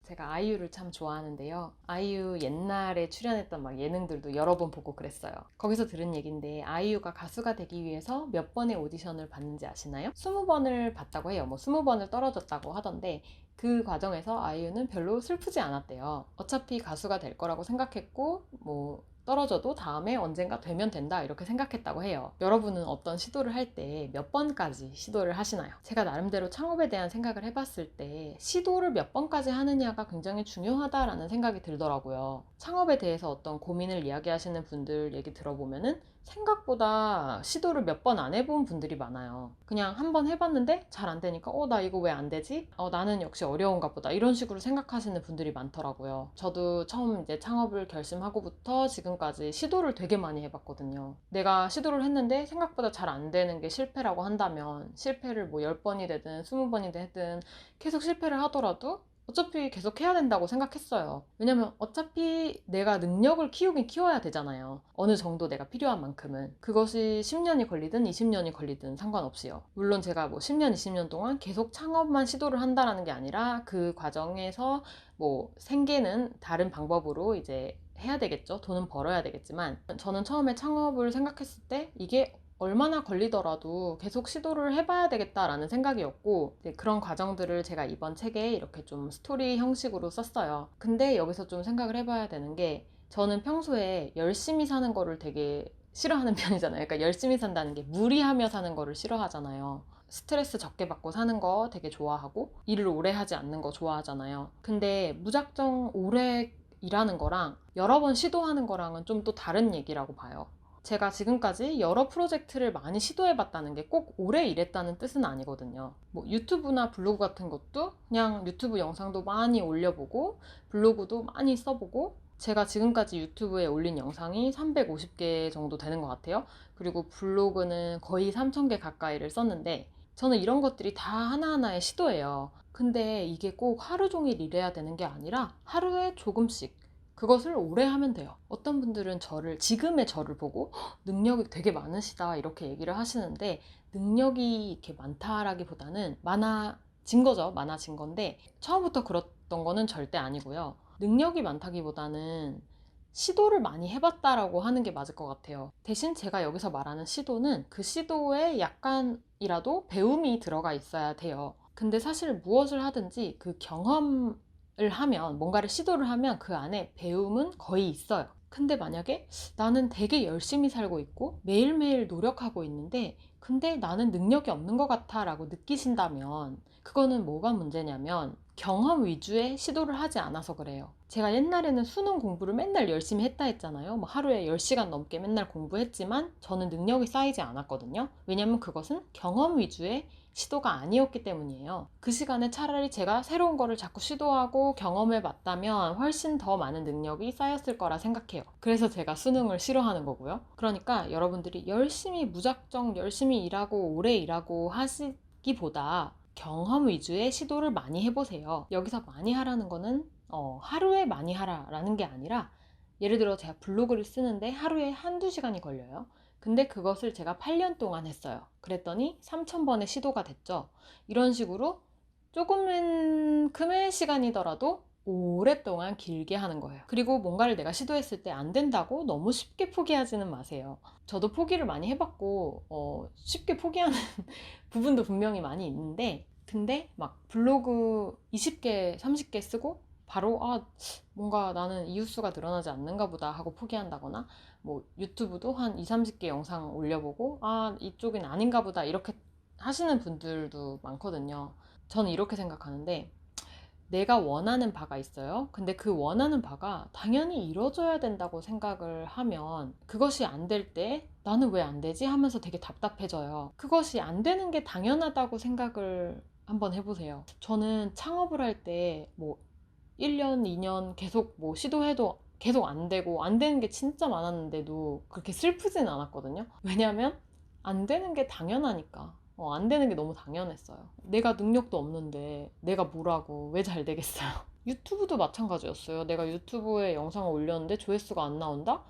제가 아이유를 참 좋아하는데요. 아이유 옛날에 출연했던 막 예능들도 여러 번 보고 그랬어요. 거기서 들은 얘기인데 아이유가 가수가 되기 위해서 몇 번의 오디션을 봤는지 아시나요? 20번을 봤다고 해요. 뭐 20번을 떨어졌다고 하던데 그 과정에서 아이유는 별로 슬프지 않았대요. 어차피 가수가 될 거라고 생각했고 뭐 떨어져도 다음에 언젠가 되면 된다 이렇게 생각했다고 해요. 여러분은 어떤 시도를 할 때 몇 번까지 시도를 하시나요? 제가 나름대로 창업에 대한 생각을 해봤을 때 시도를 몇 번까지 하느냐가 굉장히 중요하다라는 생각이 들더라고요. 창업에 대해서 어떤 고민을 이야기하시는 분들 얘기 들어보면은 생각보다 시도를 몇 번 안 해본 분들이 많아요. 그냥 한 번 해봤는데 잘 안 되니까 나 이거 왜 안 되지? 나는 역시 어려운가 보다 이런 식으로 생각하시는 분들이 많더라고요. 저도 처음 이제 창업을 결심하고부터 지금까지 시도를 되게 많이 해봤거든요. 내가 시도를 했는데 생각보다 잘 안 되는 게 실패라고 한다면 실패를 뭐 10번이 되든 20번이 되든 계속 실패를 하더라도 어차피 계속 해야 된다고 생각했어요. 왜냐면 어차피 내가 능력을 키우긴 키워야 되잖아요. 어느 정도 내가 필요한 만큼은. 그것이 10년이 걸리든 20년이 걸리든 상관없이요. 물론 제가 뭐 10년, 20년 동안 계속 창업만 시도를 한다는 게 아니라 그 과정에서 뭐 생계는 다른 방법으로 이제 해야 되겠죠. 돈은 벌어야 되겠지만 저는 처음에 창업을 생각했을 때 이게 얼마나 걸리더라도 계속 시도를 해봐야 되겠다라는 생각이었고 그런 과정들을 제가 이번 책에 이렇게 좀 스토리 형식으로 썼어요. 근데 여기서 좀 생각을 해봐야 되는 게 저는 평소에 열심히 사는 거를 되게 싫어하는 편이잖아요. 그러니까 열심히 산다는 게 무리하며 사는 거를 싫어하잖아요. 스트레스 적게 받고 사는 거 되게 좋아하고 일을 오래 하지 않는 거 좋아하잖아요. 근데 무작정 오래 일하는 거랑 여러 번 시도하는 거랑은 좀 또 다른 얘기라고 봐요. 제가 지금까지 여러 프로젝트를 많이 시도해봤다는 게 꼭 오래 일했다는 뜻은 아니거든요. 뭐 유튜브나 블로그 같은 것도 그냥 유튜브 영상도 많이 올려보고 블로그도 많이 써보고 제가 지금까지 유튜브에 올린 영상이 350개 정도 되는 것 같아요. 그리고 블로그는 거의 3,000개 가까이를 썼는데 저는 이런 것들이 다 하나하나의 시도예요. 근데 이게 꼭 하루 종일 일해야 되는 게 아니라 하루에 조금씩 그것을 오래 하면 돼요. 어떤 분들은 지금의 저를 보고 능력이 되게 많으시다 이렇게 얘기를 하시는데 능력이 이렇게 많다라기보다는 많아진 거죠. 많아진 건데 처음부터 그랬던 거는 절대 아니고요. 능력이 많다기보다는 시도를 많이 해봤다라고 하는 게 맞을 것 같아요. 대신 제가 여기서 말하는 시도는 그 시도에 약간이라도 배움이 들어가 있어야 돼요. 근데 사실 무엇을 하든지 그 경험을 하면, 뭔가를 시도를 하면 그 안에 배움은 거의 있어요. 근데 만약에 나는 되게 열심히 살고 있고 매일매일 노력하고 있는데 근데 나는 능력이 없는 것 같아 라고 느끼신다면 그거는 뭐가 문제냐면 경험 위주의 시도를 하지 않아서 그래요. 제가 옛날에는 수능 공부를 맨날 열심히 했다 했잖아요. 뭐 하루에 10시간 넘게 맨날 공부했지만 저는 능력이 쌓이지 않았거든요. 왜냐면 그것은 경험 위주의 시도가 아니었기 때문이에요. 그 시간에 차라리 제가 새로운 거를 자꾸 시도하고 경험해 봤다면 훨씬 더 많은 능력이 쌓였을 거라 생각해요. 그래서 제가 수능을 싫어하는 거고요. 그러니까 여러분들이 열심히 무작정 열심히 일하고 오래 일하고 하시기보다 경험 위주의 시도를 많이 해보세요. 여기서 많이 하라는 거는 하루에 많이 하라라는 게 아니라 예를 들어 제가 블로그를 쓰는데 하루에 한두 시간이 걸려요. 근데 그것을 제가 8년 동안 했어요. 그랬더니 3,000번의 시도가 됐죠. 이런 식으로 조금큼의 시간이더라도 오랫동안 길게 하는 거예요. 그리고 뭔가를 내가 시도했을 때 안 된다고 너무 쉽게 포기하지는 마세요. 저도 포기를 많이 해봤고 쉽게 포기하는 부분도 분명히 많이 있는데 근데 막 블로그 20개, 30개 쓰고 바로 뭔가 나는 이웃수가 늘어나지 않는가 보다 하고 포기한다거나 뭐 유튜브도 한 2, 30개 영상 올려보고 이쪽은 아닌가 보다 이렇게 하시는 분들도 많거든요. 저는 이렇게 생각하는데 내가 원하는 바가 있어요. 근데 그 원하는 바가 당연히 이루어져야 된다고 생각을 하면 그것이 안 될 때 나는 왜 안 되지? 하면서 되게 답답해져요. 그것이 안 되는 게 당연하다고 생각을 한번 해보세요. 저는 창업을 할 때 뭐 1년, 2년 계속 뭐 시도해도 계속 안 되고 안 되는 게 진짜 많았는데도 그렇게 슬프진 않았거든요. 왜냐면 안 되는 게 당연하니까. 안 되는 게 너무 당연했어요. 내가 능력도 없는데 내가 뭐라고 왜 잘 되겠어요. 유튜브도 마찬가지였어요. 내가 유튜브에 영상을 올렸는데 조회수가 안 나온다?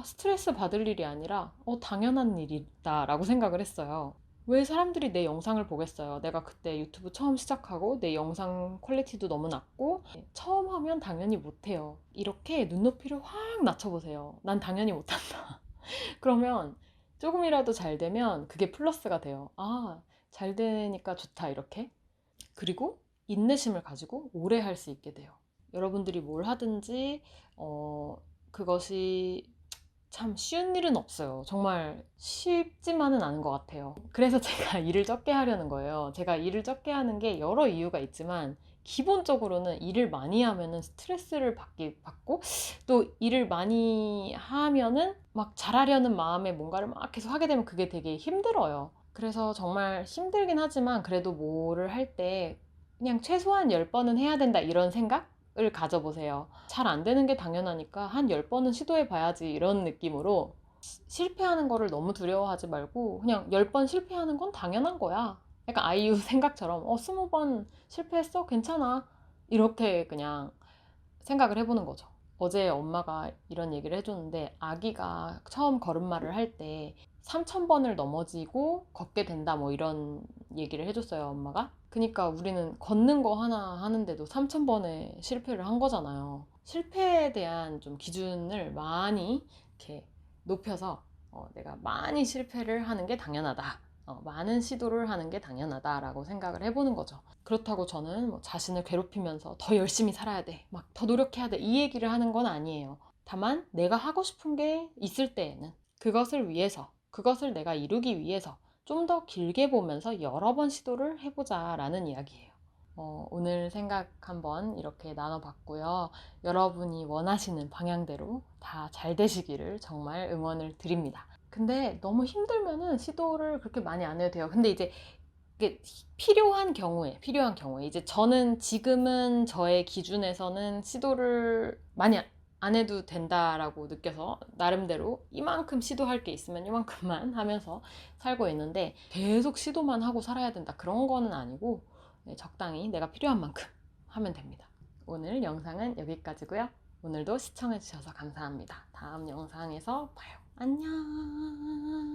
스트레스 받을 일이 아니라 당연한 일이다 라고 생각을 했어요. 왜 사람들이 내 영상을 보겠어요? 내가 그때 유튜브 처음 시작하고 내 영상 퀄리티도 너무 낮고 처음 하면 당연히 못해요. 이렇게 눈높이를 확 낮춰보세요. 난 당연히 못한다. 그러면 조금이라도 잘 되면 그게 플러스가 돼요. 아, 잘 되니까 좋다, 이렇게. 그리고 인내심을 가지고 오래 할 수 있게 돼요. 여러분들이 뭘 하든지, 그것이 참 쉬운 일은 없어요. 정말 쉽지만은 않은 것 같아요. 그래서 제가 일을 적게 하려는 거예요. 제가 일을 적게 하는 게 여러 이유가 있지만, 기본적으로는 일을 많이 하면은 스트레스를 받고, 또 일을 많이 하면은 막 잘하려는 마음에 뭔가를 막 계속 하게 되면 그게 되게 힘들어요. 그래서 정말 힘들긴 하지만 그래도 뭐를 할 때 그냥 최소한 10번은 해야 된다, 이런 생각을 가져보세요. 잘 안 되는 게 당연하니까 한 10번은 시도해 봐야지, 이런 느낌으로 실패하는 거를 너무 두려워하지 말고 그냥 10번 실패하는 건 당연한 거야. 약간 아이유 생각처럼 20번 실패했어? 괜찮아. 이렇게 그냥 생각을 해보는 거죠. 어제 엄마가 이런 얘기를 해줬는데, 아기가 처음 걸음마를 할 때 3,000번을 넘어지고 걷게 된다, 뭐 이런 얘기를 해줬어요, 엄마가. 그러니까 우리는 걷는 거 하나 하는데도 3,000번의 실패를 한 거잖아요. 실패에 대한 좀 기준을 많이 이렇게 높여서 내가 많이 실패를 하는 게 당연하다. 많은 시도를 하는 게 당연하다라고 생각을 해보는 거죠. 그렇다고 저는 뭐 자신을 괴롭히면서 더 열심히 살아야 돼, 막 더 노력해야 돼, 이 얘기를 하는 건 아니에요. 다만 내가 하고 싶은 게 있을 때에는 그것을 위해서, 그것을 내가 이루기 위해서 좀 더 길게 보면서 여러 번 시도를 해보자 라는 이야기예요. 오늘 생각 한번 이렇게 나눠봤고요. 여러분이 원하시는 방향대로 다 잘 되시기를 정말 응원을 드립니다. 근데 너무 힘들면은 시도를 그렇게 많이 안 해도 돼요. 근데 이제 이게 필요한 경우에 이제 저는 지금은 저의 기준에서는 시도를 많이 안 해도 된다라고 느껴서 나름대로 이만큼 시도할 게 있으면 이만큼만 하면서 살고 있는데, 계속 시도만 하고 살아야 된다, 그런 거는 아니고 적당히 내가 필요한 만큼 하면 됩니다. 오늘 영상은 여기까지고요. 오늘도 시청해주셔서 감사합니다. 다음 영상에서 봐요. 안녕.